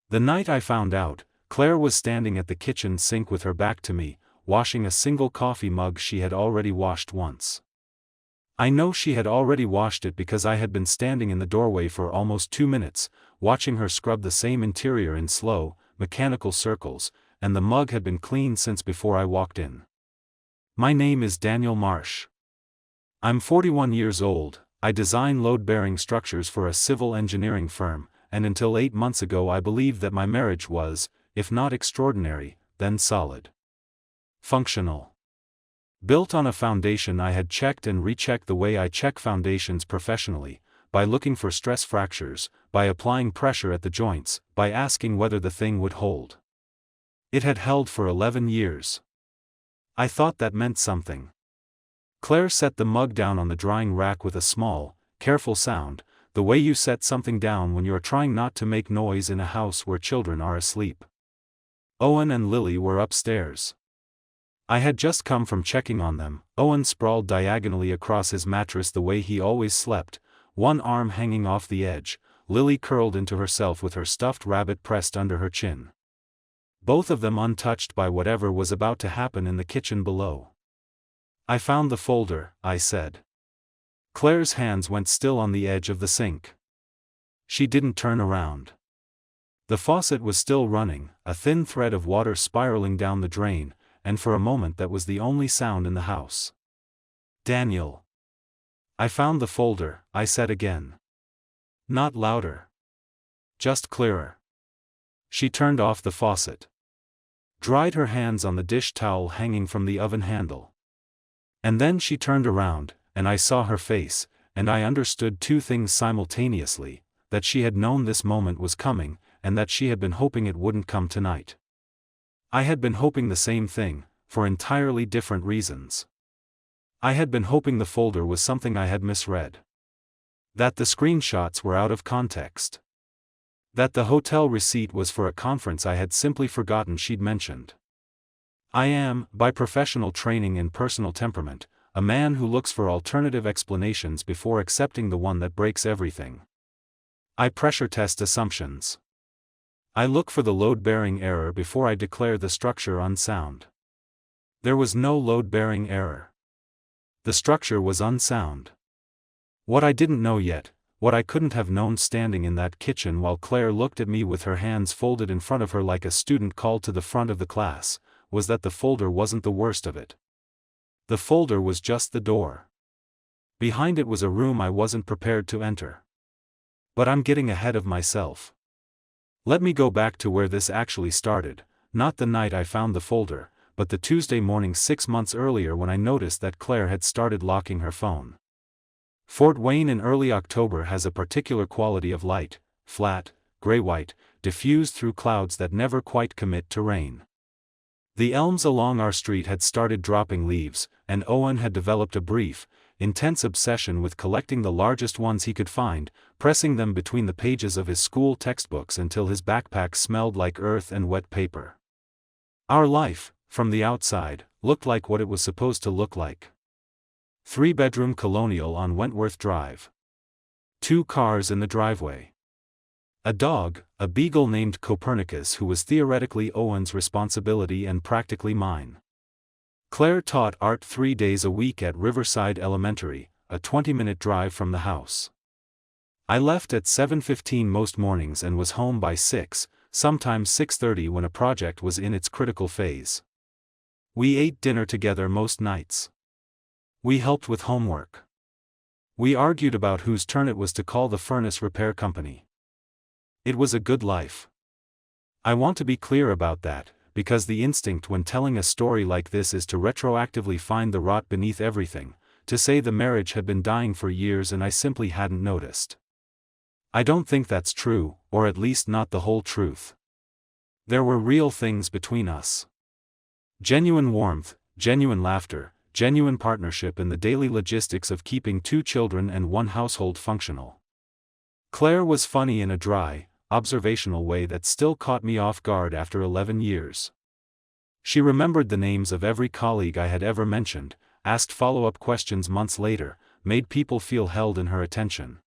The night I found out, Claire was standing at the kitchen sink with her back to me, washing a single coffee mug she had already washed once. I know she had already washed it because I had been standing in the doorway for almost 2 minutes, watching her scrub the same interior in slow, mechanical circles, and the mug had been clean since before I walked in. My name is Daniel Marsh. I'm 41 years old, I design load-bearing structures for a civil engineering firm, and until 8 months ago I believed that my marriage was, if not extraordinary, then solid. Functional. Built on a foundation I had checked and rechecked the way I check foundations professionally, by looking for stress fractures, by applying pressure at the joints, by asking whether the thing would hold. It had held for 11 years. I thought that meant something. Claire set the mug down on the drying rack with a small, careful sound, the way you set something down when you're trying not to make noise in a house where children are asleep. Owen and Lily were upstairs. I had just come from checking on them. Owen sprawled diagonally across his mattress the way he always slept, one arm hanging off the edge, Lily curled into herself with her stuffed rabbit pressed under her chin. Both of them untouched by whatever was about to happen in the kitchen below. I found the folder, I said. Claire's hands went still on the edge of the sink. She didn't turn around. The faucet was still running, a thin thread of water spiraling down the drain, and for a moment that was the only sound in the house. Daniel. I found the folder, I said again. Not louder. Just clearer. She turned off the faucet. Dried her hands on the dish towel hanging from the oven handle. And then she turned around, and I saw her face, and I understood two things simultaneously, that she had known this moment was coming, and that she had been hoping it wouldn't come tonight. I had been hoping the same thing, for entirely different reasons. I had been hoping the folder was something I had misread. That the screenshots were out of context. That the hotel receipt was for a conference I had simply forgotten she'd mentioned. I am, by professional training and personal temperament, a man who looks for alternative explanations before accepting the one that breaks everything. I pressure test assumptions. I look for the load-bearing error before I declare the structure unsound. There was no load-bearing error. The structure was unsound. What I didn't know yet, what I couldn't have known standing in that kitchen while Claire looked at me with her hands folded in front of her like a student called to the front of the class, was that the folder wasn't the worst of it. The folder was just the door. Behind it was a room I wasn't prepared to enter. But I'm getting ahead of myself. Let me go back to where this actually started, not the night I found the folder, but the Tuesday morning 6 months earlier when I noticed that Claire had started locking her phone. Fort Wayne in early October has a particular quality of light, flat, gray-white, diffused through clouds that never quite commit to rain. The elms along our street had started dropping leaves, and Owen had developed a brief, intense obsession with collecting the largest ones he could find, pressing them between the pages of his school textbooks until his backpack smelled like earth and wet paper. Our life, from the outside, looked like what it was supposed to look like. 3-bedroom colonial on Wentworth Drive. 2 cars in the driveway. A dog, a beagle named Copernicus who was theoretically Owen's responsibility and practically mine. Claire taught art 3 days a week at Riverside Elementary, a 20-minute drive from the house. I left at 7:15 most mornings and was home by 6, sometimes 6:30 when a project was in its critical phase. We ate dinner together most nights. We helped with homework. We argued about whose turn it was to call the furnace repair company. It was a good life. I want to be clear about that, because the instinct when telling a story like this is to retroactively find the rot beneath everything, to say the marriage had been dying for years and I simply hadn't noticed. I don't think that's true, or at least not the whole truth. There were real things between us. Genuine warmth, genuine laughter, genuine partnership in the daily logistics of keeping 2 children and 1 household functional. Claire was funny in a dry, observational way that still caught me off guard after 11 years. She remembered the names of every colleague I had ever mentioned, asked follow-up questions months later, made people feel held in her attention.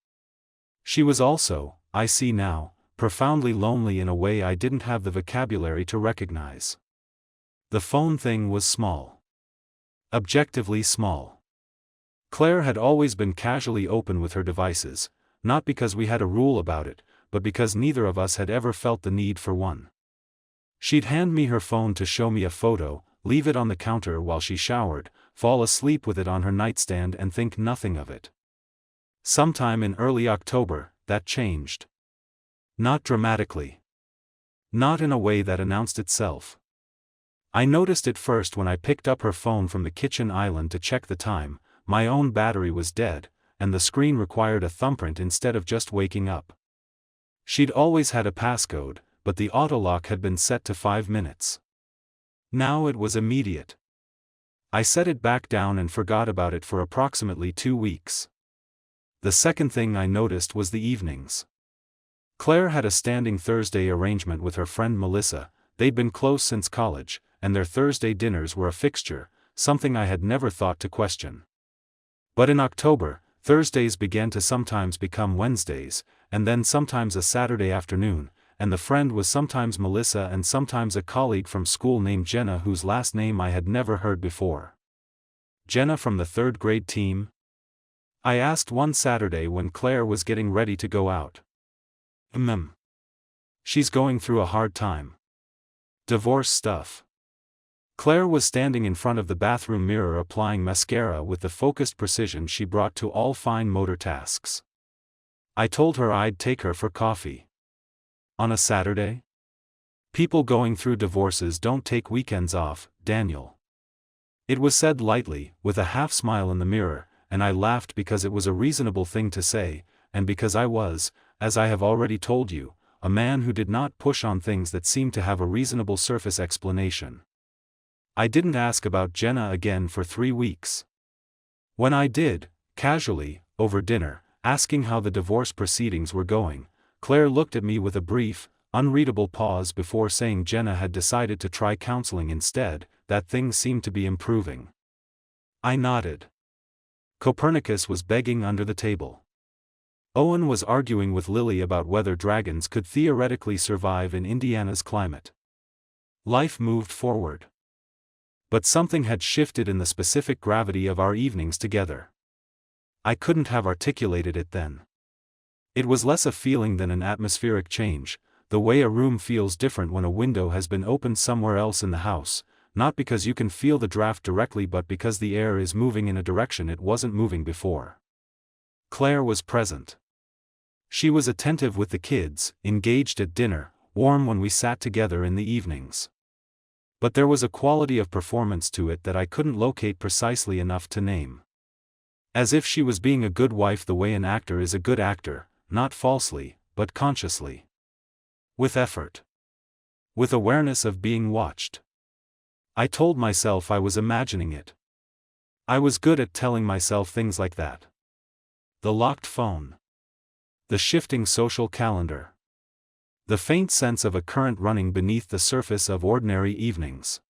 She was also, I see now, profoundly lonely in a way I didn't have the vocabulary to recognize. The phone thing was small. Objectively small. Claire had always been casually open with her devices, not because we had a rule about it, but because neither of us had ever felt the need for one. She'd hand me her phone to show me a photo, leave it on the counter while she showered, fall asleep with it on her nightstand and think nothing of it. Sometime in early October, that changed. Not dramatically. Not in a way that announced itself. I noticed it first when I picked up her phone from the kitchen island to check the time. My own battery was dead, and the screen required a thumbprint instead of just waking up. She'd always had a passcode, but the autolock had been set to 5 minutes. Now it was immediate. I set it back down and forgot about it for approximately 2 weeks. The second thing I noticed was the evenings. Claire had a standing Thursday arrangement with her friend Melissa. They'd been close since college, and their Thursday dinners were a fixture, something I had never thought to question. But in October, Thursdays began to sometimes become Wednesdays, and then sometimes a Saturday afternoon, and the friend was sometimes Melissa and sometimes a colleague from school named Jenna whose last name I had never heard before. Jenna from the 3rd grade team? I asked one Saturday when Claire was getting ready to go out. She's going through a hard time. Divorce stuff. Claire was standing in front of the bathroom mirror applying mascara with the focused precision she brought to all fine motor tasks. I told her I'd take her for coffee. On a Saturday? People going through divorces don't take weekends off, Daniel. It was said lightly, with a half smile in the mirror, and I laughed because it was a reasonable thing to say, and because I was, as I have already told you, a man who did not push on things that seemed to have a reasonable surface explanation. I didn't ask about Jenna again for 3 weeks. When I did, casually, over dinner, asking how the divorce proceedings were going, Claire looked at me with a brief, unreadable pause before saying Jenna had decided to try counseling instead, that things seemed to be improving. I nodded. Copernicus was begging under the table. Owen was arguing with Lily about whether dragons could theoretically survive in Indiana's climate. Life moved forward. But something had shifted in the specific gravity of our evenings together. I couldn't have articulated it then. It was less a feeling than an atmospheric change, the way a room feels different when a window has been opened somewhere else in the house, not because you can feel the draft directly but because the air is moving in a direction it wasn't moving before. Claire was present. She was attentive with the kids, engaged at dinner, warm when we sat together in the evenings. But there was a quality of performance to it that I couldn't locate precisely enough to name. As if she was being a good wife the way an actor is a good actor, not falsely, but consciously. With effort. With awareness of being watched. I told myself I was imagining it. I was good at telling myself things like that. The locked phone. The shifting social calendar. The faint sense of a current running beneath the surface of ordinary evenings.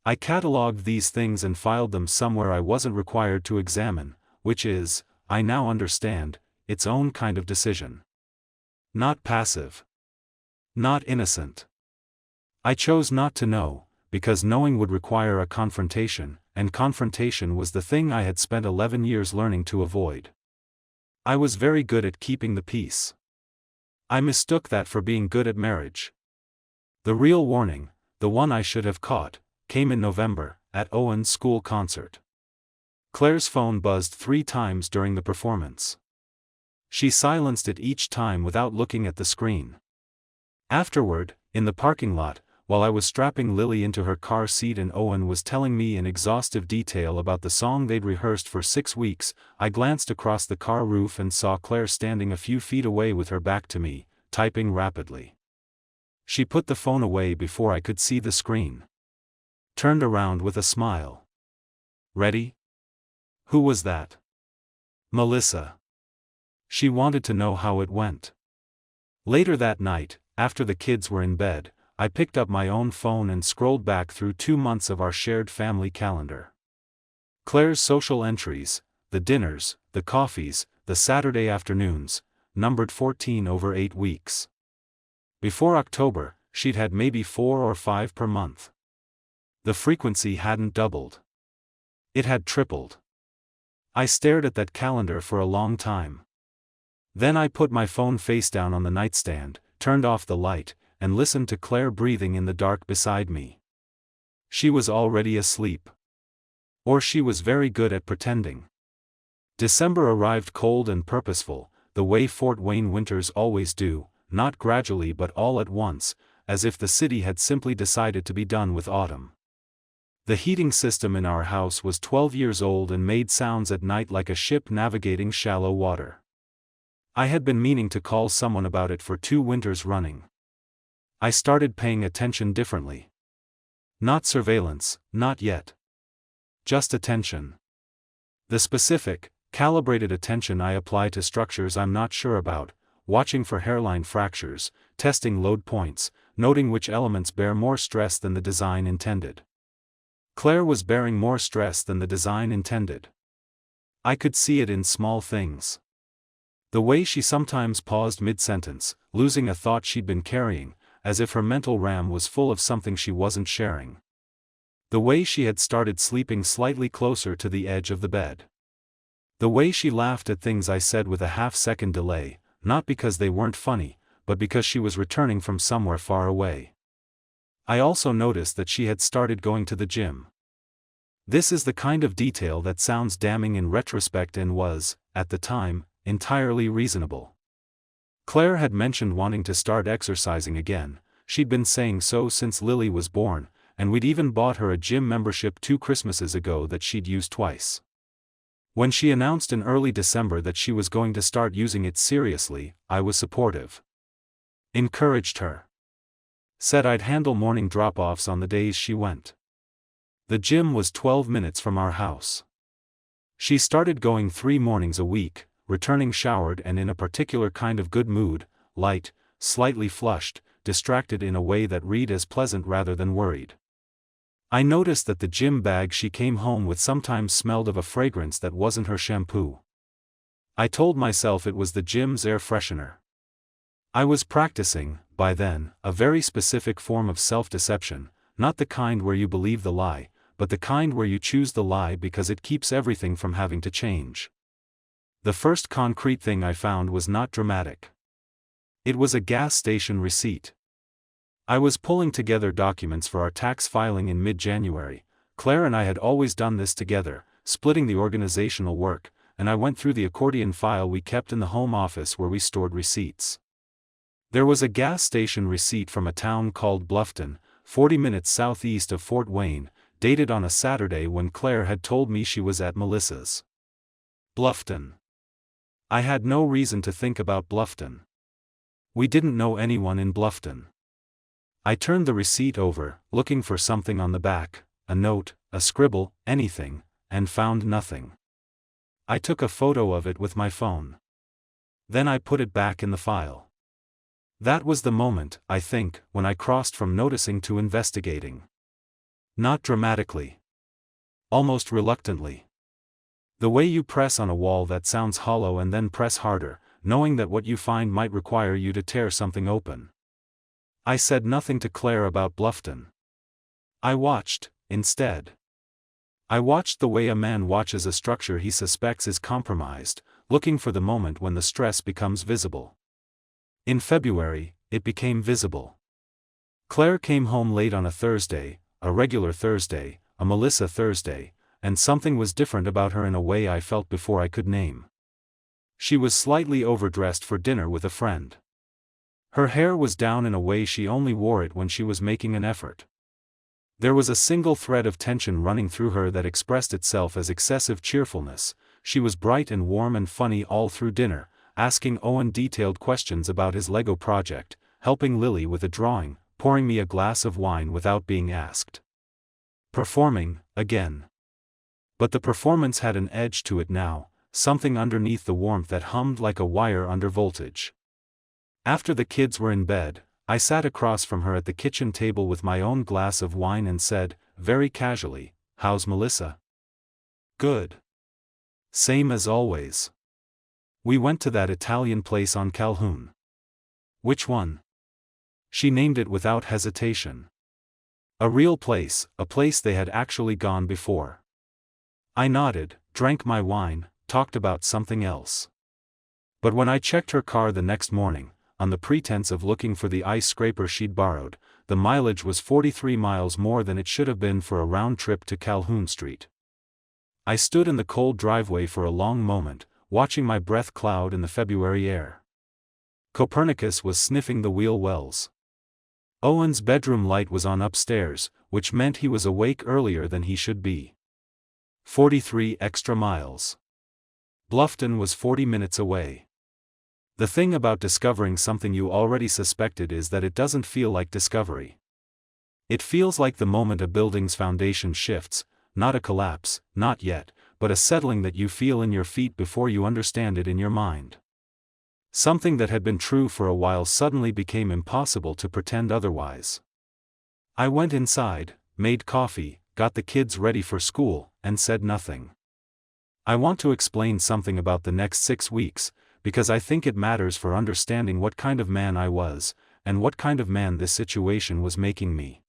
I catalogued these things and filed them somewhere I wasn't required to examine, which is, I now understand, its own kind of decision. Not passive. Not innocent. I chose not to know, because knowing would require a confrontation, and confrontation was the thing I had spent 11 years learning to avoid. I was very good at keeping the peace. I mistook that for being good at marriage. The real warning, the one I should have caught, came in November, at Owen's school concert. Claire's phone buzzed 3 times during the performance. She silenced it each time without looking at the screen. Afterward, in the parking lot, while I was strapping Lily into her car seat and Owen was telling me in exhaustive detail about the song they'd rehearsed for 6 weeks, I glanced across the car roof and saw Claire standing a few feet away with her back to me, typing rapidly. She put the phone away before I could see the screen. Turned around with a smile. Ready? Who was that? Melissa. She wanted to know how it went. Later that night, after the kids were in bed, I picked up my own phone and scrolled back through 2 months of our shared family calendar. Claire's social entries, the dinners, the coffees, the Saturday afternoons, numbered 14 over 8 weeks. Before October, she'd had maybe 4 or 5 per month. The frequency hadn't doubled. It had tripled. I stared at that calendar for a long time. Then I put my phone face down on the nightstand, turned off the light, and listened to Claire breathing in the dark beside me. She was already asleep. Or she was very good at pretending. December arrived cold and purposeful, the way Fort Wayne winters always do, not gradually but all at once, as if the city had simply decided to be done with autumn. The heating system in our house was 12 years old and made sounds at night like a ship navigating shallow water. I had been meaning to call someone about it for 2 winters running. I started paying attention differently. Not surveillance, not yet. Just attention. The specific, calibrated attention I apply to structures I'm not sure about, watching for hairline fractures, testing load points, noting which elements bear more stress than the design intended. Claire was bearing more stress than the design intended. I could see it in small things. The way she sometimes paused mid-sentence, losing a thought she'd been carrying, as if her mental RAM was full of something she wasn't sharing. The way she had started sleeping slightly closer to the edge of the bed. The way she laughed at things I said with a half-second delay, not because they weren't funny, but because she was returning from somewhere far away. I also noticed that she had started going to the gym. This is the kind of detail that sounds damning in retrospect and was, at the time, entirely reasonable. Claire had mentioned wanting to start exercising again. She'd been saying so since Lily was born, and we'd even bought her a gym membership 2 Christmases ago that she'd used twice. When she announced in early December that she was going to start using it seriously, I was supportive. Encouraged her. Said I'd handle morning drop-offs on the days she went. The gym was 12 minutes from our house. She started going 3 mornings a week, returning showered and in a particular kind of good mood, light, slightly flushed, distracted in a way that read as pleasant rather than worried. I noticed that the gym bag she came home with sometimes smelled of a fragrance that wasn't her shampoo. I told myself it was the gym's air freshener. I was practicing, by then, a very specific form of self-deception, not the kind where you believe the lie, but the kind where you choose the lie because it keeps everything from having to change. The first concrete thing I found was not dramatic. It was a gas station receipt. I was pulling together documents for our tax filing in mid-January. Claire and I had always done this together, splitting the organizational work, and I went through the accordion file we kept in the home office where we stored receipts. There was a gas station receipt from a town called Bluffton, 40 minutes southeast of Fort Wayne, dated on a Saturday when Claire had told me she was at Melissa's. Bluffton. I had no reason to think about Bluffton. We didn't know anyone in Bluffton. I turned the receipt over, looking for something on the back, a note, a scribble, anything, and found nothing. I took a photo of it with my phone. Then I put it back in the file. That was the moment, I think, when I crossed from noticing to investigating. Not dramatically. Almost reluctantly. The way you press on a wall that sounds hollow and then press harder, knowing that what you find might require you to tear something open. I said nothing to Claire about Bluffton. I watched, instead. I watched the way a man watches a structure he suspects is compromised, looking for the moment when the stress becomes visible. In February, it became visible. Claire came home late on a Thursday, a regular Thursday, a Melissa Thursday, and something was different about her in a way I felt before I could name. She was slightly overdressed for dinner with a friend. Her hair was down in a way she only wore it when she was making an effort. There was a single thread of tension running through her that expressed itself as excessive cheerfulness. She was bright and warm and funny all through dinner, asking Owen detailed questions about his Lego project, helping Lily with a drawing, pouring me a glass of wine without being asked. Performing, again. But the performance had an edge to it now, something underneath the warmth that hummed like a wire under voltage. After the kids were in bed, I sat across from her at the kitchen table with my own glass of wine and said, very casually, "How's Melissa?" "Good. Same as always. We went to that Italian place on Calhoun." "Which one?" She named it without hesitation. A real place, a place they had actually gone before. I nodded, drank my wine, talked about something else. But when I checked her car the next morning, on the pretense of looking for the ice scraper she'd borrowed, the mileage was 43 miles more than it should have been for a round trip to Calhoun Street. I stood in the cold driveway for a long moment, watching my breath cloud in the February air. Copernicus was sniffing the wheel wells. Owen's bedroom light was on upstairs, which meant he was awake earlier than he should be. 43 extra miles. Bluffton was 40 minutes away. The thing about discovering something you already suspected is that it doesn't feel like discovery. It feels like the moment a building's foundation shifts, not a collapse, not yet, but a settling that you feel in your feet before you understand it in your mind. Something that had been true for a while suddenly became impossible to pretend otherwise. I went inside, made coffee, got the kids ready for school, and said nothing. I want to explain something about the next 6 weeks, because I think it matters for understanding what kind of man I was, and what kind of man this situation was making me.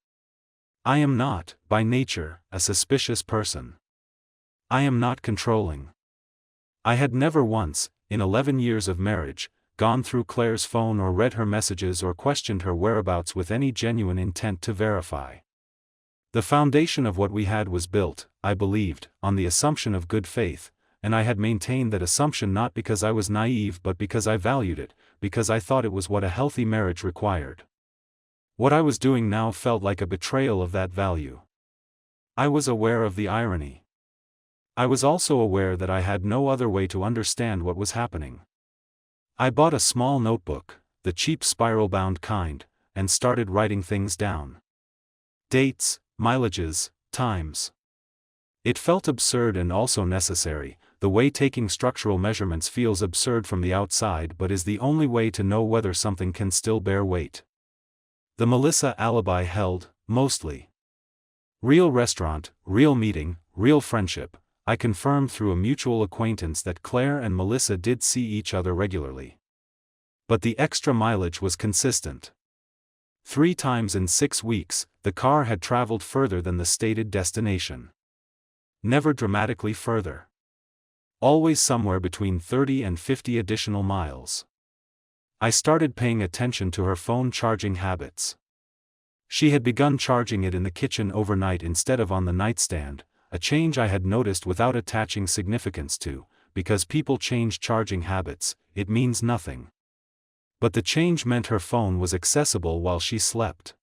I am not, by nature, a suspicious person. I am not controlling. I had never once, in 11 years of marriage, gone through Claire's phone or read her messages or questioned her whereabouts with any genuine intent to verify. The foundation of what we had was built, I believed, on the assumption of good faith, and I had maintained that assumption not because I was naive but because I valued it, because I thought it was what a healthy marriage required. What I was doing now felt like a betrayal of that value. I was aware of the irony. I was also aware that I had no other way to understand what was happening. I bought a small notebook, the cheap spiral-bound kind, and started writing things down. Dates, mileages, times. It felt absurd and also necessary, the way taking structural measurements feels absurd from the outside but is the only way to know whether something can still bear weight. The Melissa alibi held, mostly. Real restaurant, real meeting, real friendship. I confirmed through a mutual acquaintance that Claire and Melissa did see each other regularly. But the extra mileage was consistent. 3 times in 6 weeks, the car had traveled further than the stated destination. Never dramatically further. Always somewhere between 30 and 50 additional miles. I started paying attention to her phone charging habits. She had begun charging it in the kitchen overnight instead of on the nightstand, a change I had noticed without attaching significance to, because people change charging habits, it means nothing. But the change meant her phone was accessible while she slept.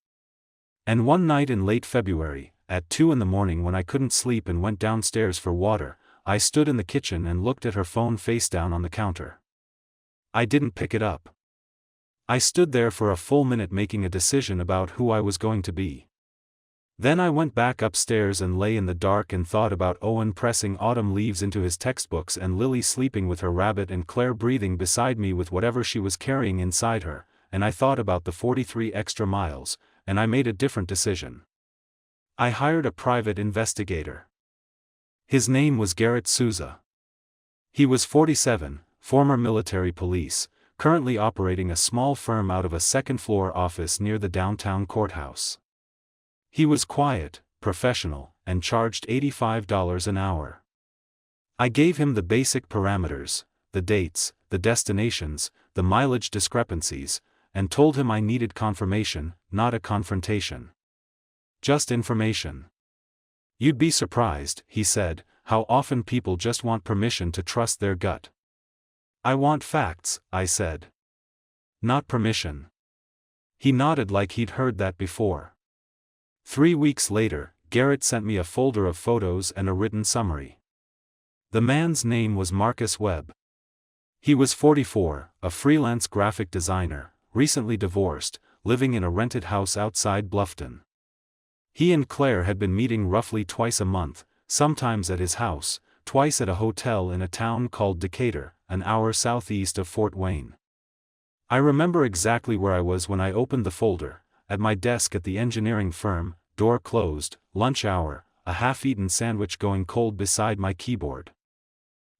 And one night in late February, at 2 in the morning when I couldn't sleep and went downstairs for water, I stood in the kitchen and looked at her phone face down on the counter. I didn't pick it up. I stood there for a full minute making a decision about who I was going to be. Then I went back upstairs and lay in the dark and thought about Owen pressing autumn leaves into his textbooks and Lily sleeping with her rabbit and Claire breathing beside me with whatever she was carrying inside her, and I thought about the 43 extra miles, and I made a different decision. I hired a private investigator. His name was Garrett Souza. He was 47, former military police, currently operating a small firm out of a second-floor office near the downtown courthouse. He was quiet, professional, and charged $85 an hour. I gave him the basic parameters, the dates, the destinations, the mileage discrepancies, and told him I needed confirmation, not a confrontation. Just information. You'd be surprised, he said, how often people just want permission to trust their gut. I want facts, I said. Not permission. He nodded like he'd heard that before. 3 weeks later, Garrett sent me a folder of photos and a written summary. The man's name was Marcus Webb. He was 44, a freelance graphic designer, recently divorced, living in a rented house outside Bluffton. He and Claire had been meeting roughly twice a month, sometimes at his house, twice at a hotel in a town called Decatur, an hour southeast of Fort Wayne. I remember exactly where I was when I opened the folder, at my desk at the engineering firm, door closed, lunch hour, a half-eaten sandwich going cold beside my keyboard.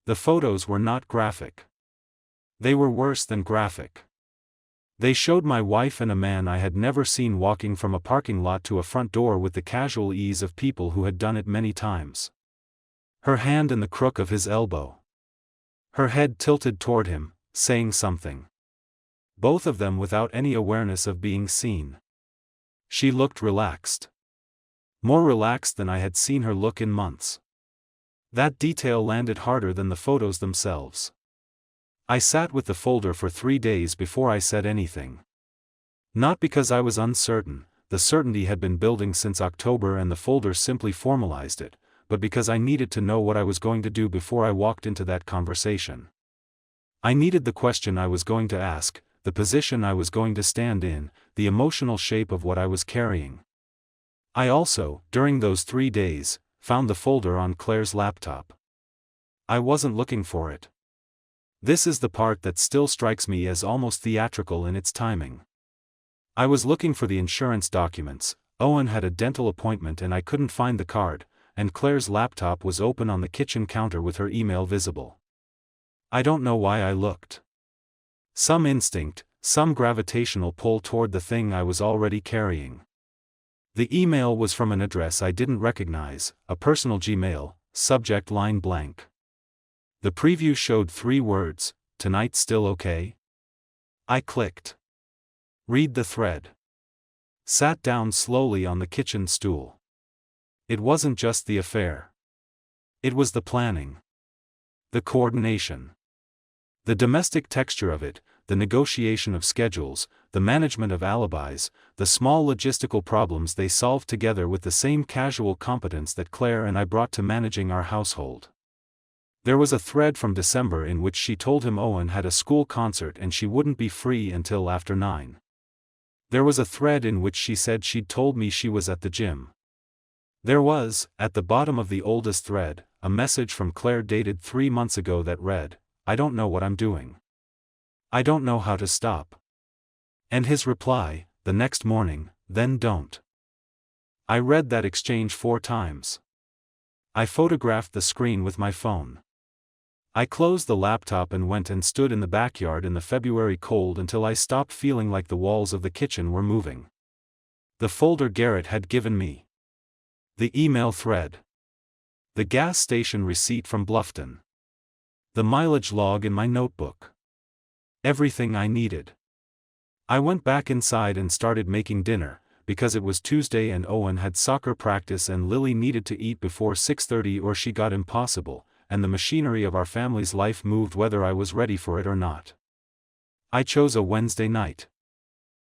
The photos were not graphic. They were worse than graphic. They showed my wife and a man I had never seen walking from a parking lot to a front door with the casual ease of people who had done it many times. Her hand in the crook of his elbow. Her head tilted toward him, saying something. Both of them without any awareness of being seen. She looked relaxed. More relaxed than I had seen her look in months. That detail landed harder than the photos themselves. I sat with the folder for 3 days before I said anything. Not because I was uncertain, the certainty had been building since October and the folder simply formalized it, but because I needed to know what I was going to do before I walked into that conversation. I needed the question I was going to ask, the position I was going to stand in, the emotional shape of what I was carrying. I also, during those 3 days, found the folder on Claire's laptop. I wasn't looking for it. This is the part that still strikes me as almost theatrical in its timing. I was looking for the insurance documents, Owen had a dental appointment and I couldn't find the card, and Claire's laptop was open on the kitchen counter with her email visible. I don't know why I looked. Some instinct, some gravitational pull toward the thing I was already carrying. The email was from an address I didn't recognize, a personal Gmail, subject line blank. The preview showed 3 words, "Tonight still okay?" I clicked. Read the thread. Sat down slowly on the kitchen stool. It wasn't just the affair. It was the planning. The coordination. The domestic texture of it, the negotiation of schedules, the management of alibis, the small logistical problems they solved together with the same casual competence that Claire and I brought to managing our household. There was a thread from December in which she told him Owen had a school concert and she wouldn't be free until after 9. There was a thread in which she said she'd told me she was at the gym. There was, at the bottom of the oldest thread, a message from Claire dated 3 months ago that read, "I don't know what I'm doing. I don't know how to stop." And his reply, the next morning, "Then don't." I read that exchange 4 times. I photographed the screen with my phone. I closed the laptop and went and stood in the backyard in the February cold until I stopped feeling like the walls of the kitchen were moving. The folder Garrett had given me. The email thread. The gas station receipt from Bluffton. The mileage log in my notebook. Everything I needed. I went back inside and started making dinner, because it was Tuesday and Owen had soccer practice and Lily needed to eat before 6:30 or she got impossible, and the machinery of our family's life moved whether I was ready for it or not. I chose a Wednesday night.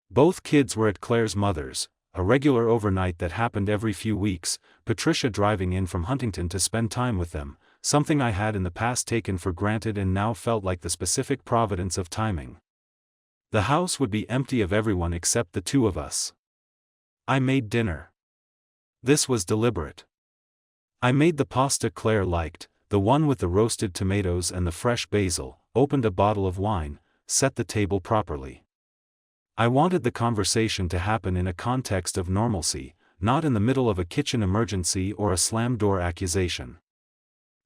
Both kids were at Claire's mother's, a regular overnight that happened every few weeks, Patricia driving in from Huntington to spend time with them, something I had in the past taken for granted and now felt like the specific providence of timing. The house would be empty of everyone except the 2 of us. I made dinner. This was deliberate. I made the pasta Claire liked, the one with the roasted tomatoes and the fresh basil, opened a bottle of wine, set the table properly. I wanted the conversation to happen in a context of normalcy, not in the middle of a kitchen emergency or a slam door accusation.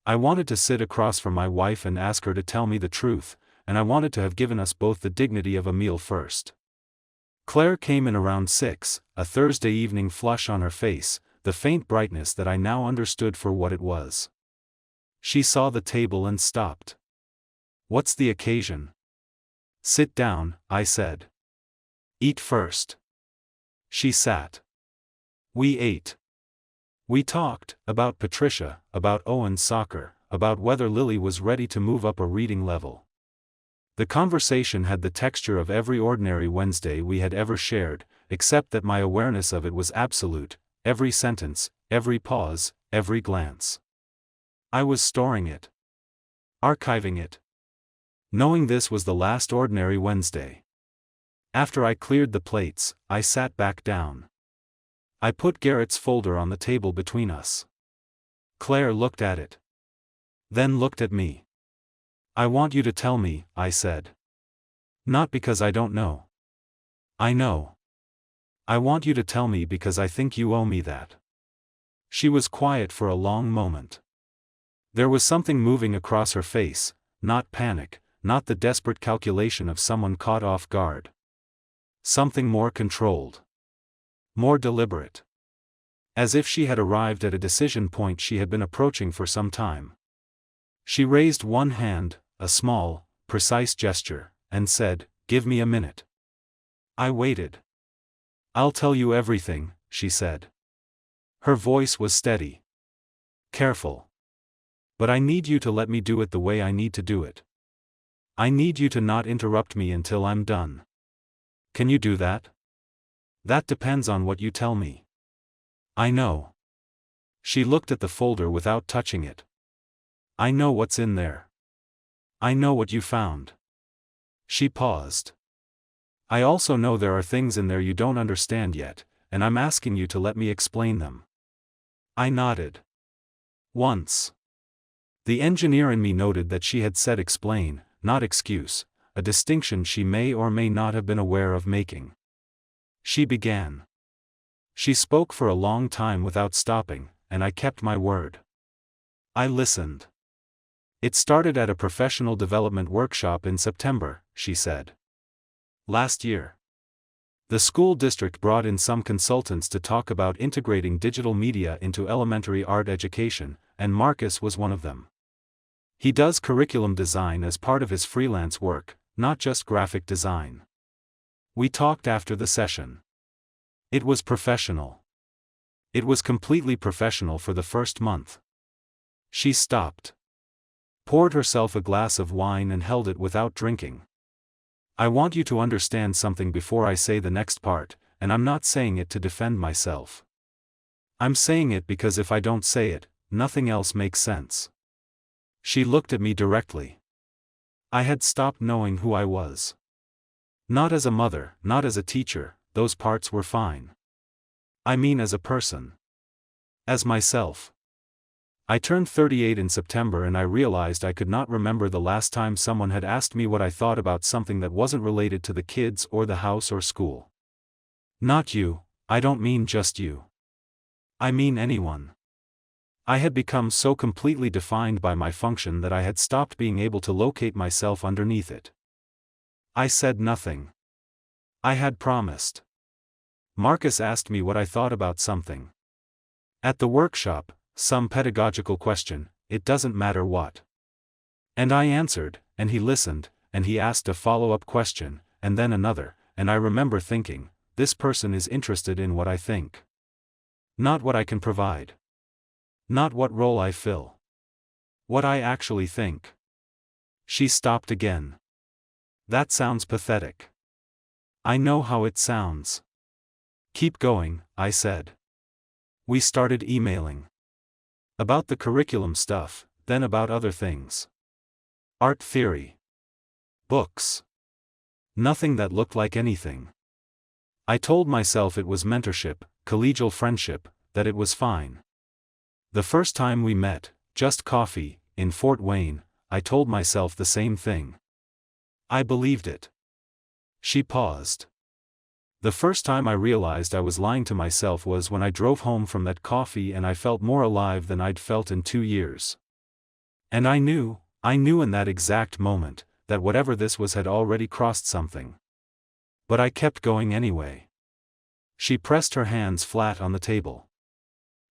I wanted to sit across from my wife and ask her to tell me the truth, and I wanted to have given us both the dignity of a meal first. Claire came in around 6, a Thursday evening flush on her face, the faint brightness that I now understood for what it was. She saw the table and stopped. "What's the occasion?" "Sit down," I said. "Eat first." She sat. We ate. We talked, about Patricia, about Owen's soccer, about whether Lily was ready to move up a reading level. The conversation had the texture of every ordinary Wednesday we had ever shared, except that my awareness of it was absolute, every sentence, every pause, every glance. I was storing it. Archiving it. Knowing this was the last ordinary Wednesday. After I cleared the plates, I sat back down. I put Garrett's folder on the table between us. Claire looked at it. Then looked at me. "I want you to tell me," I said. "Not because I don't know. I know. I want you to tell me because I think you owe me that." She was quiet for a long moment. There was something moving across her face, not panic, not the desperate calculation of someone caught off guard. Something more controlled. More deliberate. As if she had arrived at a decision point she had been approaching for some time. She raised one hand, a small, precise gesture, and said, "Give me a minute." I waited. "I'll tell you everything," she said. Her voice was steady. Careful. "But I need you to let me do it the way I need to do it. I need you to not interrupt me until I'm done. Can you do that?" "That depends on what you tell me." "I know." She looked at the folder without touching it. "I know what's in there. I know what you found." She paused. "I also know there are things in there you don't understand yet, and I'm asking you to let me explain them." I nodded. Once. The engineer in me noted that she had said explain, not excuse, a distinction she may or may not have been aware of making. She began. She spoke for a long time without stopping, and I kept my word. I listened. "It started at a professional development workshop in September," she said. "Last year. The school district brought in some consultants to talk about integrating digital media into elementary art education, and Marcus was one of them. He does curriculum design as part of his freelance work, not just graphic design. We talked after the session. It was professional. It was completely professional for the first month." She stopped. Poured herself a glass of wine and held it without drinking. "I want you to understand something before I say the next part, and I'm not saying it to defend myself. I'm saying it because if I don't say it, nothing else makes sense." She looked at me directly. I had stopped knowing who I was. Not as a mother, not as a teacher, those parts were fine. I mean as a person. As myself. I turned 38 in September and I realized I could not remember the last time someone had asked me what I thought about something that wasn't related to the kids or the house or school. Not you, I don't mean just you. I mean anyone. I had become so completely defined by my function that I had stopped being able to locate myself underneath it. I said nothing. I had promised. Marcus asked me what I thought about something. At the workshop, some pedagogical question, it doesn't matter what. And I answered, and he listened, and he asked a follow-up question, and then another, and I remember thinking, this person is interested in what I think. Not what I can provide. Not what role I fill. What I actually think. She stopped again. "That sounds pathetic." "I know how it sounds." "Keep going," I said. We started emailing. About the curriculum stuff, then about other things. Art theory. Books. Nothing that looked like anything. I told myself it was mentorship, collegial friendship, that it was fine. The first time we met, just coffee, in Fort Wayne, I told myself the same thing. I believed it. She paused. The first time I realized I was lying to myself was when I drove home from that coffee and I felt more alive than I'd felt in 2 years. And I knew in that exact moment, that whatever this was had already crossed something. But I kept going anyway. She pressed her hands flat on the table.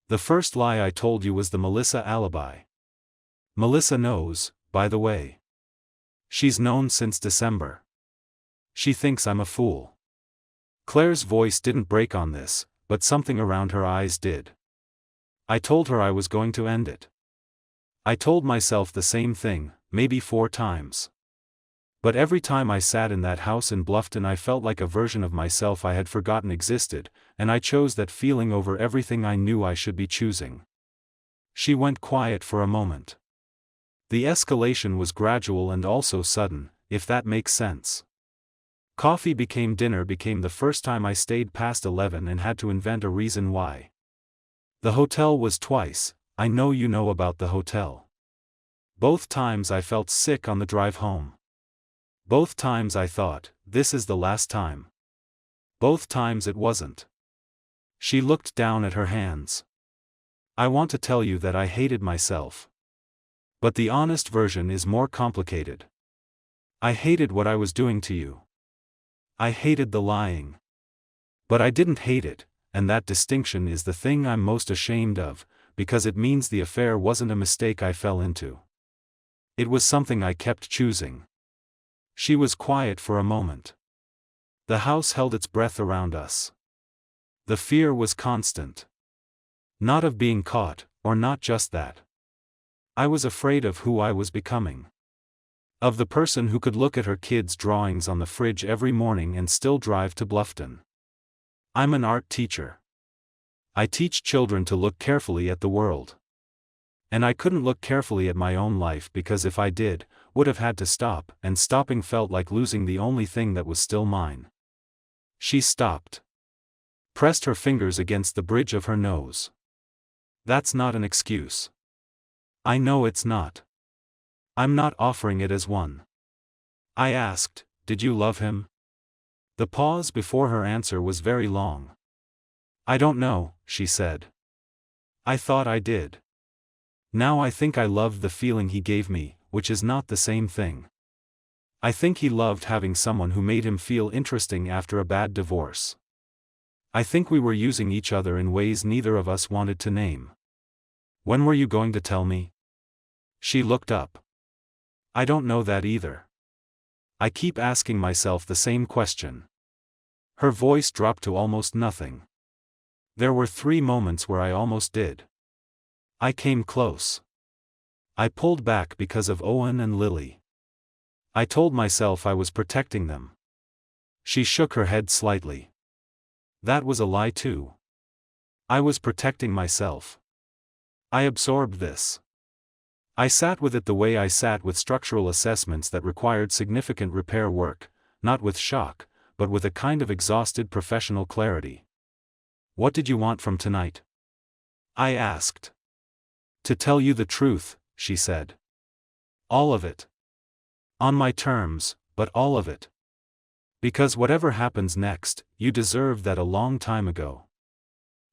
"The first lie I told you was the Melissa alibi. Melissa knows, by the way. She's known since December. She thinks I'm a fool." Claire's voice didn't break on this, but something around her eyes did. "I told her I was going to end it. I told myself the same thing, maybe 4 times. But every time I sat in that house in Bluffton I felt like a version of myself I had forgotten existed, and I chose that feeling over everything I knew I should be choosing." She went quiet for a moment. The escalation was gradual and also sudden, if that makes sense. Coffee became dinner became the first time I stayed past 11 and had to invent a reason why. The hotel was twice. I know you know about the hotel. Both times I felt sick on the drive home. Both times I thought, this is the last time. Both times it wasn't. She looked down at her hands. "I want to tell you that I hated myself. But the honest version is more complicated. I hated what I was doing to you. I hated the lying. But I didn't hate it, and that distinction is the thing I'm most ashamed of, because it means the affair wasn't a mistake I fell into. It was something I kept choosing. She was quiet for a moment. The house held its breath around us. The fear was constant. Not of being caught, or not just that. I was afraid of who I was becoming. Of the person who could look at her kids' drawings on the fridge every morning and still drive to Bluffton. I'm an art teacher. I teach children to look carefully at the world. And I couldn't look carefully at my own life because if I did, would have had to stop, and stopping felt like losing the only thing that was still mine. She stopped. Pressed her fingers against the bridge of her nose. That's not an excuse. I know it's not. I'm not offering it as one. I asked, did you love him? The pause before her answer was very long. I don't know, she said. I thought I did. Now I think I loved the feeling he gave me, which is not the same thing. I think he loved having someone who made him feel interesting after a bad divorce. I think we were using each other in ways neither of us wanted to name. When were you going to tell me? She looked up. I don't know that either. I keep asking myself the same question. Her voice dropped to almost nothing. There were 3 moments where I almost did. I came close. I pulled back because of Owen and Lily. I told myself I was protecting them. She shook her head slightly. That was a lie too. I was protecting myself. I absorbed this. I sat with it the way I sat with structural assessments that required significant repair work, not with shock, but with a kind of exhausted professional clarity. What did you want from tonight? I asked. To tell you the truth, she said. All of it. On my terms, but all of it. Because whatever happens next, you deserved that a long time ago.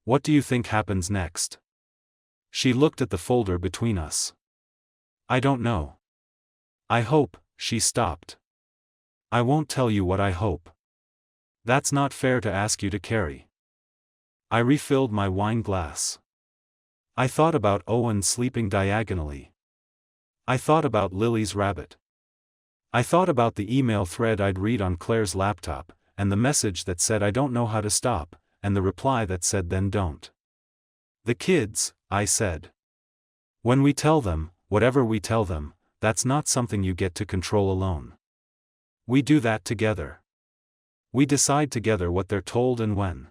What do you think happens next? She looked at the folder between us. I don't know. I hope, she stopped. I won't tell you what I hope. That's not fair to ask you to carry. I refilled my wine glass. I thought about Owen sleeping diagonally. I thought about Lily's rabbit. I thought about the email thread I'd read on Claire's laptop, and the message that said I don't know how to stop, and the reply that said then don't. The kids, I said. When we tell them, whatever we tell them, that's not something you get to control alone. We do that together. We decide together what they're told and when.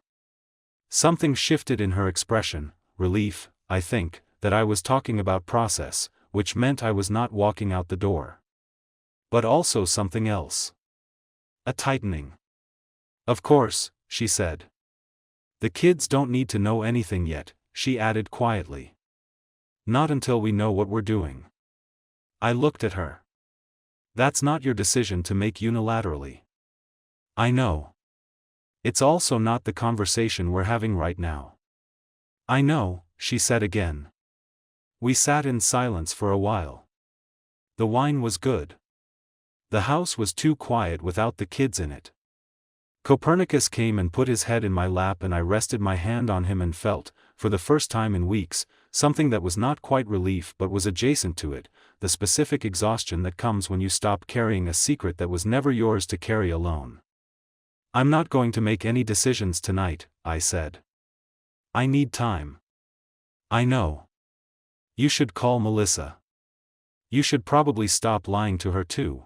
Something shifted in her expression, relief, I think, that I was talking about process, which meant I was not walking out the door. But also something else. A tightening. Of course, she said. The kids don't need to know anything yet, she added quietly. Not until we know what we're doing. I looked at her. That's not your decision to make unilaterally. I know. It's also not the conversation we're having right now. I know, she said again. We sat in silence for a while. The wine was good. The house was too quiet without the kids in it. Copernicus came and put his head in my lap and I rested my hand on him and felt, for the first time in weeks, something that was not quite relief but was adjacent to it, the specific exhaustion that comes when you stop carrying a secret that was never yours to carry alone. I'm not going to make any decisions tonight, I said. I need time. I know. You should call Melissa. You should probably stop lying to her too.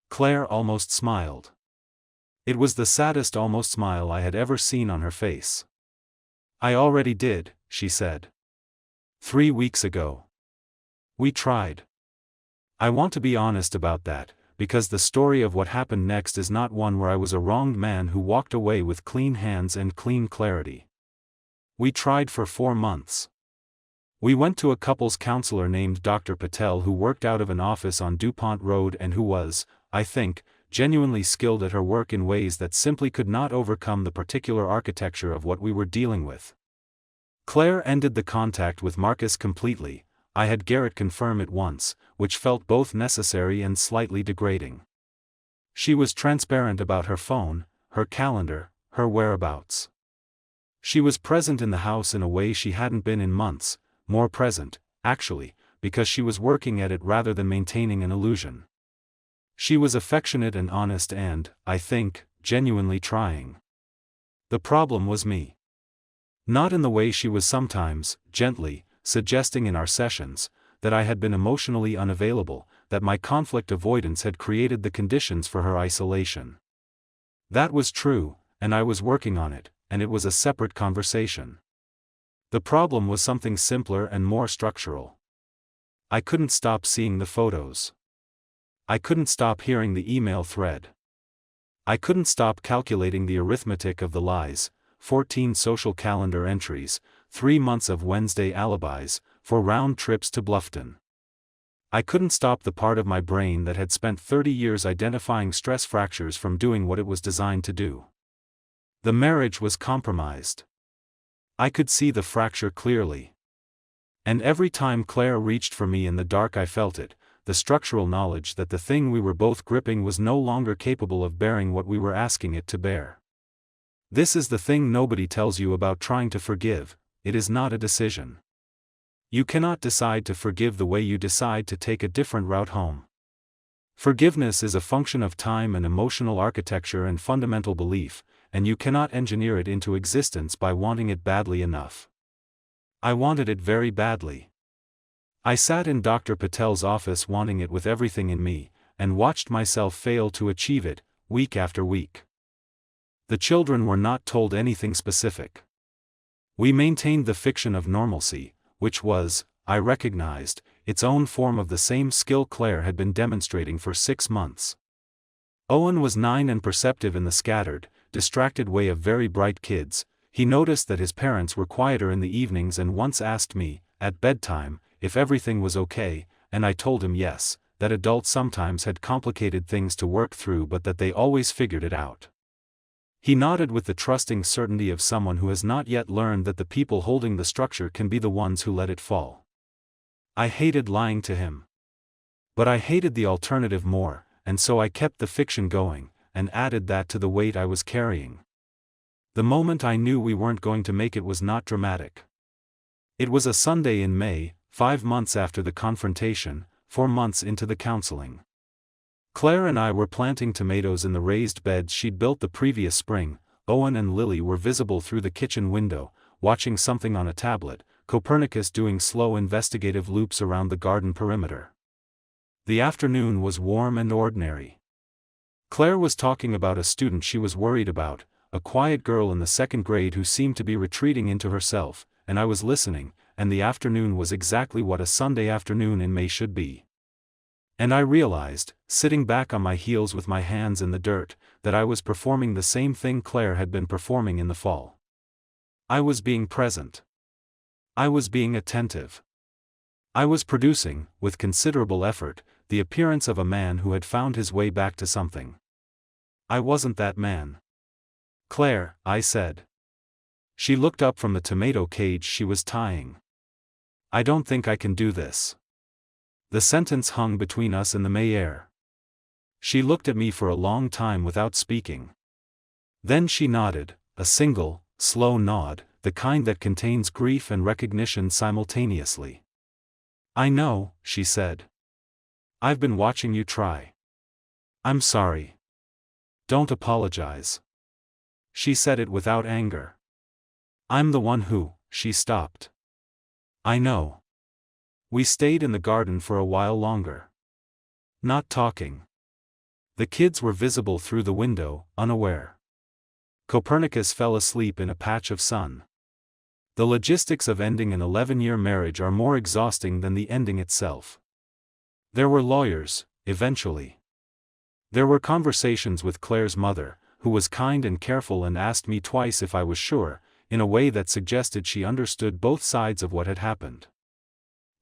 Claire almost smiled. It was the saddest almost smile I had ever seen on her face. I already did, she said. 3 weeks ago. We tried. I want to be honest about that, because the story of what happened next is not one where I was a wronged man who walked away with clean hands and clean clarity. We tried for 4 months. We went to a couples counselor named Dr. Patel who worked out of an office on DuPont Road and who was, I think, genuinely skilled at her work in ways that simply could not overcome the particular architecture of what we were dealing with. Claire ended the contact with Marcus completely. I had Garrett confirm it once, which felt both necessary and slightly degrading. She was transparent about her phone, her calendar, her whereabouts. She was present in the house in a way she hadn't been in months, more present, actually, because she was working at it rather than maintaining an illusion. She was affectionate and honest and, I think, genuinely trying. The problem was me. Not in the way she was sometimes, gently, suggesting in our sessions, that I had been emotionally unavailable, that my conflict avoidance had created the conditions for her isolation. That was true, and I was working on it, and it was a separate conversation. The problem was something simpler and more structural. I couldn't stop seeing the photos. I couldn't stop hearing the email thread. I couldn't stop calculating the arithmetic of the lies, 14 social calendar entries, 3 months of Wednesday alibis, 4 round trips to Bluffton. I couldn't stop the part of my brain that had spent 30 years identifying stress fractures from doing what it was designed to do. The marriage was compromised. I could see the fracture clearly. And every time Claire reached for me in the dark I felt it, the structural knowledge that the thing we were both gripping was no longer capable of bearing what we were asking it to bear. This is the thing nobody tells you about trying to forgive, it is not a decision. You cannot decide to forgive the way you decide to take a different route home. Forgiveness is a function of time and emotional architecture and fundamental belief, and you cannot engineer it into existence by wanting it badly enough. I wanted it very badly. I sat in Dr. Patel's office wanting it with everything in me, and watched myself fail to achieve it, week after week. The children were not told anything specific. We maintained the fiction of normalcy, which was, I recognized, its own form of the same skill Claire had been demonstrating for 6 months. Owen was 9 and perceptive in the scattered, distracted way of very bright kids. He noticed that his parents were quieter in the evenings and once asked me, at bedtime, if everything was okay, and I told him yes, that adults sometimes had complicated things to work through but that they always figured it out. He nodded with the trusting certainty of someone who has not yet learned that the people holding the structure can be the ones who let it fall. I hated lying to him. But I hated the alternative more, and so I kept the fiction going, and added that to the weight I was carrying. The moment I knew we weren't going to make it was not dramatic. It was a Sunday in May, 5 months after the confrontation, 4 months into the counseling. Claire and I were planting tomatoes in the raised beds she'd built the previous spring. Owen and Lily were visible through the kitchen window, watching something on a tablet, Copernicus doing slow investigative loops around the garden perimeter. The afternoon was warm and ordinary. Claire was talking about a student she was worried about, a quiet girl in the 2nd grade who seemed to be retreating into herself, and I was listening, and the afternoon was exactly what a Sunday afternoon in May should be. And I realized, sitting back on my heels with my hands in the dirt, that I was performing the same thing Claire had been performing in the fall. I was being present. I was being attentive. I was producing, with considerable effort, the appearance of a man who had found his way back to something. I wasn't that man. Claire, I said. She looked up from the tomato cage she was tying. I don't think I can do this. The sentence hung between us in the May air. She looked at me for a long time without speaking. Then she nodded, a single, slow nod, the kind that contains grief and recognition simultaneously. I know, she said. I've been watching you try. I'm sorry. Don't apologize. She said it without anger. I'm the one who, she stopped. I know. We stayed in the garden for a while longer. Not talking. The kids were visible through the window, unaware. Copernicus fell asleep in a patch of sun. The logistics of ending an 11-year marriage are more exhausting than the ending itself. There were lawyers, eventually. There were conversations with Claire's mother, who was kind and careful and asked me twice if I was sure, in a way that suggested she understood both sides of what had happened.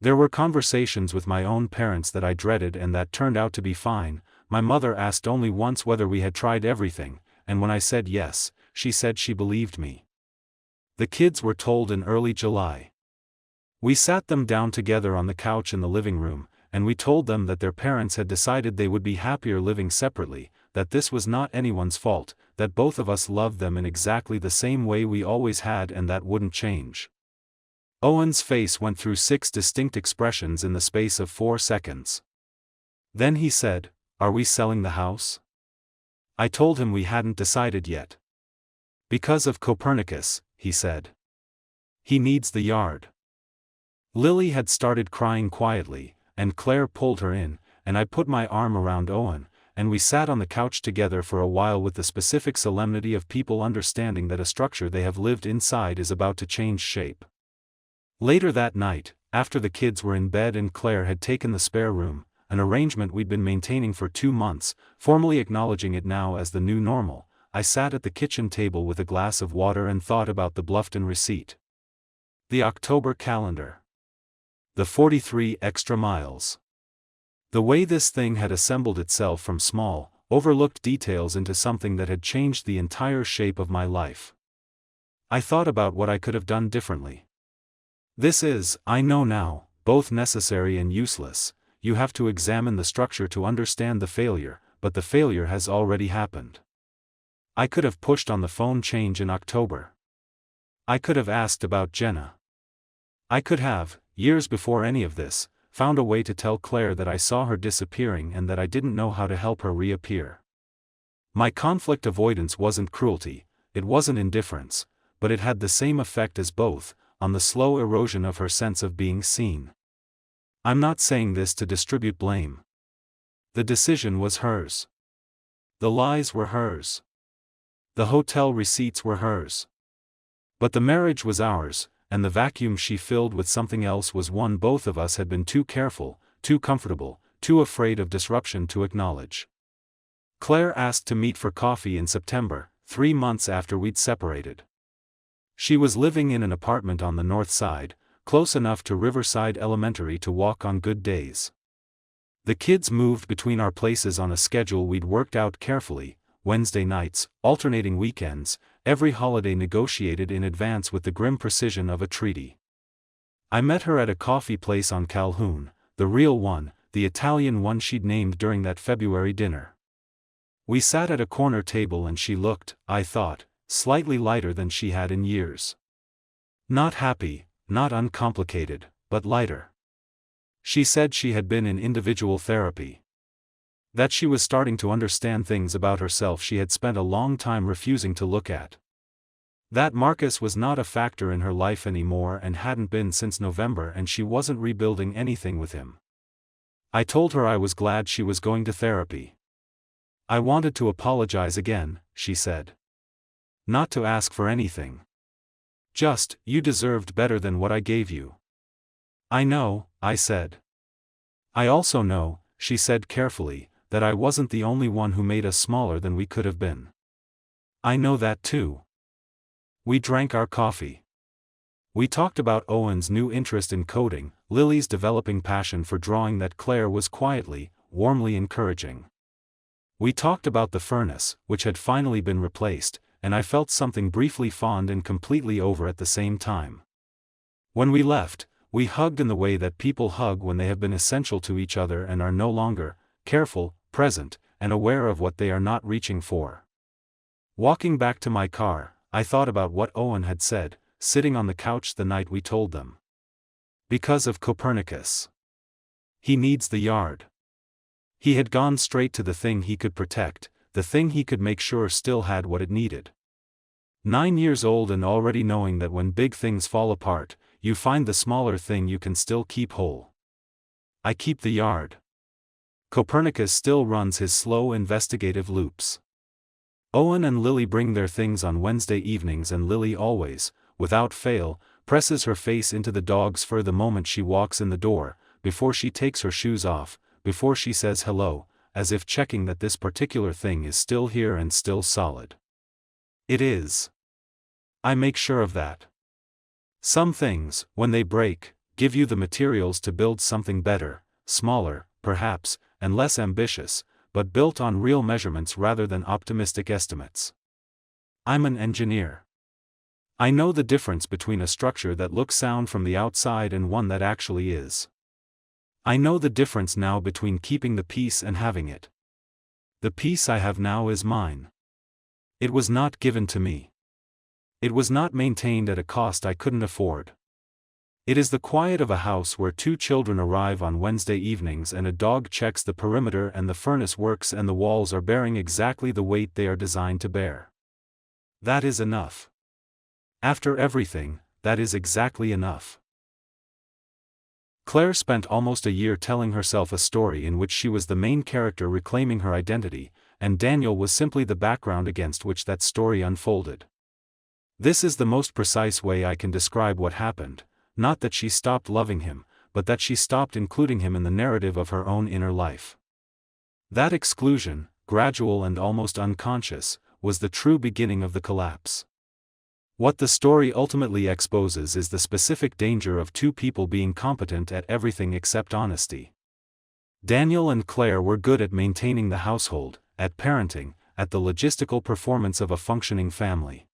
There were conversations with my own parents that I dreaded and that turned out to be fine. My mother asked only once whether we had tried everything, and when I said yes, she said she believed me. The kids were told in early July. We sat them down together on the couch in the living room, and we told them that their parents had decided they would be happier living separately, that this was not anyone's fault, that both of us loved them in exactly the same way we always had and that wouldn't change. Owen's face went through 6 distinct expressions in the space of 4 seconds. Then he said, "Are we selling the house?" I told him we hadn't decided yet. "Because of Copernicus," he said. "He needs the yard." Lily had started crying quietly, and Claire pulled her in, and I put my arm around Owen, and we sat on the couch together for a while with the specific solemnity of people understanding that a structure they have lived inside is about to change shape. Later that night, after the kids were in bed and Claire had taken the spare room, an arrangement we'd been maintaining for 2 months, formally acknowledging it now as the new normal, I sat at the kitchen table with a glass of water and thought about the Bluffton receipt. The October calendar. The 43 extra miles. The way this thing had assembled itself from small, overlooked details into something that had changed the entire shape of my life. I thought about what I could have done differently. This is, I know now, both necessary and useless. You have to examine the structure to understand the failure, but the failure has already happened. I could have pushed on the phone change in October. I could have asked about Jenna. I could have, years before any of this, found a way to tell Claire that I saw her disappearing and that I didn't know how to help her reappear. My conflict avoidance wasn't cruelty, it wasn't indifference, but it had the same effect as both, on the slow erosion of her sense of being seen. I'm not saying this to distribute blame. The decision was hers. The lies were hers. The hotel receipts were hers. But the marriage was ours, and the vacuum she filled with something else was one both of us had been too careful, too comfortable, too afraid of disruption to acknowledge. Claire asked to meet for coffee in September, 3 months after we'd separated. She was living in an apartment on the north side, close enough to Riverside Elementary to walk on good days. The kids moved between our places on a schedule we'd worked out carefully, Wednesday nights, alternating weekends, every holiday negotiated in advance with the grim precision of a treaty. I met her at a coffee place on Calhoun, the real one, the Italian one she'd named during that February dinner. We sat at a corner table and she looked, I thought, slightly lighter than she had in years. Not happy, not uncomplicated, but lighter. She said she had been in individual therapy. That she was starting to understand things about herself she had spent a long time refusing to look at. That Marcus was not a factor in her life anymore and hadn't been since November, and she wasn't rebuilding anything with him. I told her I was glad she was going to therapy. I wanted to apologize again, she said. Not to ask for anything. Just, you deserved better than what I gave you. I know, I said. I also know, she said carefully, that I wasn't the only one who made us smaller than we could have been. I know that too. We drank our coffee. We talked about Owen's new interest in coding, Lily's developing passion for drawing that Claire was quietly, warmly encouraging. We talked about the furnace, which had finally been replaced, and I felt something briefly fond and completely over at the same time. When we left, we hugged in the way that people hug when they have been essential to each other and are no longer careful, present, and aware of what they are not reaching for. Walking back to my car, I thought about what Owen had said, sitting on the couch the night we told them. Because of Copernicus. He needs the yard. He had gone straight to the thing he could protect, the thing he could make sure still had what it needed. 9 years old and already knowing that when big things fall apart, you find the smaller thing you can still keep whole. I keep the yard. Copernicus still runs his slow investigative loops. Owen and Lily bring their things on Wednesday evenings, and Lily always, without fail, presses her face into the dog's fur the moment she walks in the door, before she takes her shoes off, before she says hello, as if checking that this particular thing is still here and still solid. It is. I make sure of that. Some things, when they break, give you the materials to build something better, smaller, perhaps, and less ambitious, but built on real measurements rather than optimistic estimates. I'm an engineer. I know the difference between a structure that looks sound from the outside and one that actually is. I know the difference now between keeping the peace and having it. The peace I have now is mine. It was not given to me. It was not maintained at a cost I couldn't afford. It is the quiet of a house where 2 children arrive on Wednesday evenings and a dog checks the perimeter and the furnace works and the walls are bearing exactly the weight they are designed to bear. That is enough. After everything, that is exactly enough. Claire spent almost a year telling herself a story in which she was the main character reclaiming her identity, and Daniel was simply the background against which that story unfolded. This is the most precise way I can describe what happened, not that she stopped loving him, but that she stopped including him in the narrative of her own inner life. That exclusion, gradual and almost unconscious, was the true beginning of the collapse. What the story ultimately exposes is the specific danger of 2 people being competent at everything except honesty. Daniel and Claire were good at maintaining the household, at parenting, at the logistical performance of a functioning family.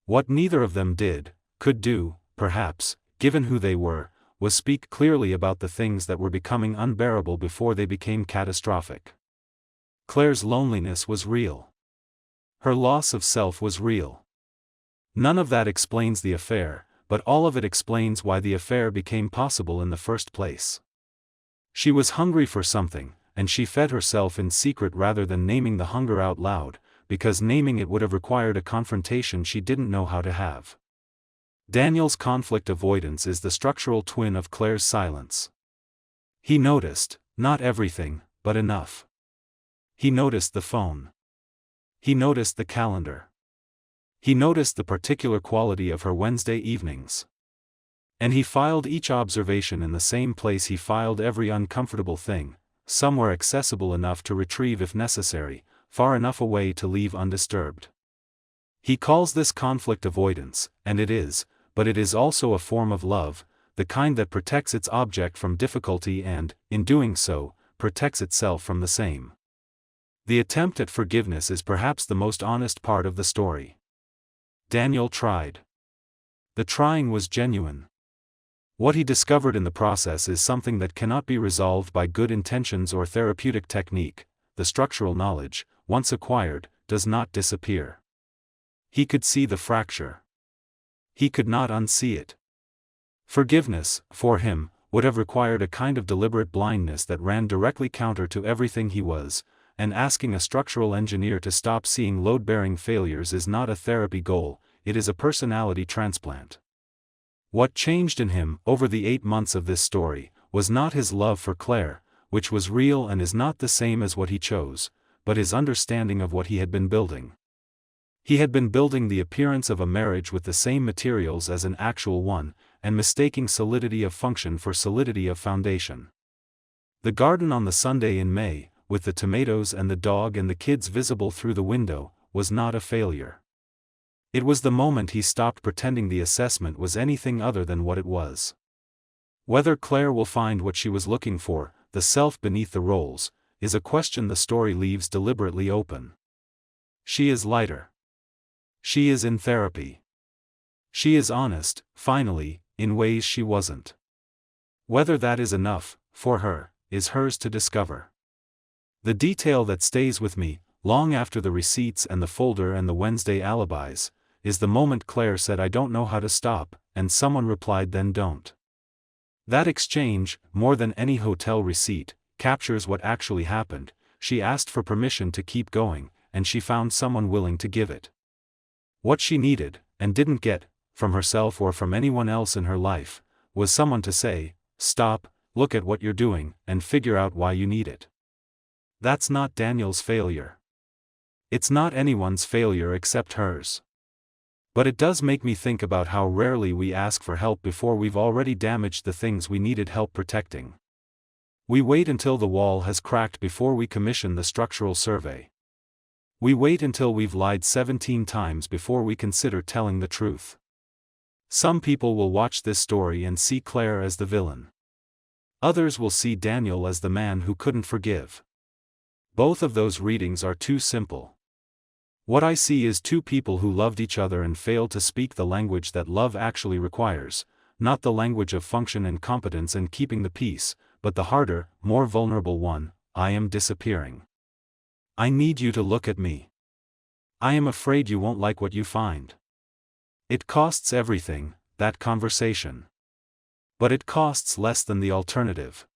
What neither of them did, could do, perhaps, given who they were, was speak clearly about the things that were becoming unbearable before they became catastrophic. Claire's loneliness was real. Her loss of self was real. None of that explains the affair, but all of it explains why the affair became possible in the first place. She was hungry for something, and she fed herself in secret rather than naming the hunger out loud, because naming it would have required a confrontation she didn't know how to have. Daniel's conflict avoidance is the structural twin of Claire's silence. He noticed, not everything, but enough. He noticed the phone. He noticed the calendar. He noticed the particular quality of her Wednesday evenings. And he filed each observation in the same place he filed every uncomfortable thing, somewhere accessible enough to retrieve if necessary, far enough away to leave undisturbed. He calls this conflict avoidance, and it is, but it is also a form of love, the kind that protects its object from difficulty and, in doing so, protects itself from the same. The attempt at forgiveness is perhaps the most honest part of the story. Daniel tried. The trying was genuine. What he discovered in the process is something that cannot be resolved by good intentions or therapeutic technique. The structural knowledge, once acquired, does not disappear. He could see the fracture. He could not unsee it. Forgiveness, for him, would have required a kind of deliberate blindness that ran directly counter to everything he was, and asking a structural engineer to stop seeing load-bearing failures is not a therapy goal, it is a personality transplant. What changed in him, over the 8 months of this story, was not his love for Claire, which was real and is not the same as what he chose, but his understanding of what he had been building. He had been building the appearance of a marriage with the same materials as an actual one, and mistaking solidity of function for solidity of foundation. The garden on the Sunday in May, with the tomatoes and the dog and the kids visible through the window, was not a failure. It was the moment he stopped pretending the assessment was anything other than what it was. Whether Claire will find what she was looking for, the self beneath the roles, is a question the story leaves deliberately open. She is lighter. She is in therapy. She is honest, finally, in ways she wasn't. Whether that is enough, for her, is hers to discover. The detail that stays with me, long after the receipts and the folder and the Wednesday alibis, is the moment Claire said I don't know how to stop, and someone replied then don't. That exchange, more than any hotel receipt, captures what actually happened. She asked for permission to keep going, and she found someone willing to give it. What she needed, and didn't get, from herself or from anyone else in her life, was someone to say, stop, look at what you're doing, and figure out why you need it. That's not Daniel's failure. It's not anyone's failure except hers. But it does make me think about how rarely we ask for help before we've already damaged the things we needed help protecting. We wait until the wall has cracked before we commission the structural survey. We wait until we've lied 17 times before we consider telling the truth. Some people will watch this story and see Claire as the villain. Others will see Daniel as the man who couldn't forgive. Both of those readings are too simple. What I see is 2 people who loved each other and failed to speak the language that love actually requires, not the language of function and competence and keeping the peace, but the harder, more vulnerable one, I am disappearing. I need you to look at me. I am afraid you won't like what you find. It costs everything, that conversation. But it costs less than the alternative.